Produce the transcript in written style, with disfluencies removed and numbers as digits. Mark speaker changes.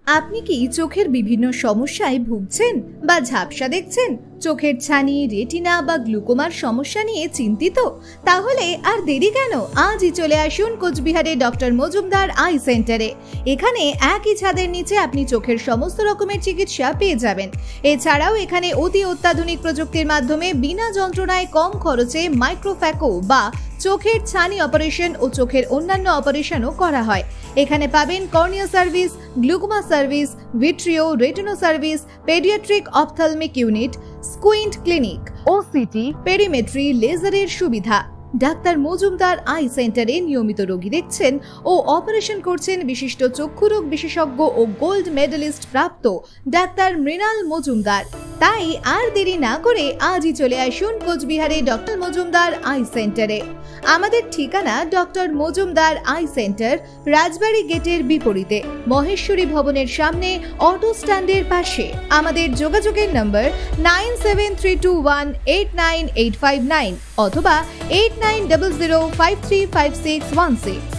Speaker 1: আপনি কি চোখের বিভিন্ন সমস্যায় ভুগছেন বা ঝাপসা দেখছেন? চোখের ছানি, রেটিনা বা গ্লুকোমার সমস্যা নিয়ে চিন্তিত? তাহলে আর দেরি কেন, আজই চলে আসুন কোচবিহারে ডক্টর মজুমদার আই সেন্টারে। এখানে একই ছাদের নিচে আপনি চোখের সমস্ত রকমের চিকিৎসা পেয়ে যাবেন। এছাড়াও এখানে অতি অত্যাধুনিক প্রযুক্তির মাধ্যমে বিনা যন্ত্রণায় কম খরচে মাইক্রোফ্যাকো বা চোখের ছানি অপারেশন ও চোখের অন্যান্য অপারেশনও করা হয়। এখানে পাবেন cornea service, glaucoma service, vitreo, retino service, paediatric ophthalmic unit, squint clinic, OCT, perimetry, লেজারের সুবিধা। ডাক্তার মজুমদার আই সেন্টারে নিয়মিত রোগী দেখছেন ও অপারেশন করছেন বিশিষ্ট চক্ষুরোগ বিশেষজ্ঞ ও গোল্ড মেডেলিস্ট প্রাপ্ত ডাক্তার মৃণাল মজুমদার। তাই আর দেরি না করে আজই চলে আসুন কোচবিহারে ডক্টর মজুমদার আই সেন্টারে। আমাদের ঠিকানা ডক্টর মজুমদার আই সেন্টার, রাজবাড়ি গেটের বিপরীতে, মহেশ্বরী ভবনের সামনে, অটো স্ট্যান্ডের পাশে। আমাদের যোগাযোগের নম্বর 9732189859 অথবা 8900535616।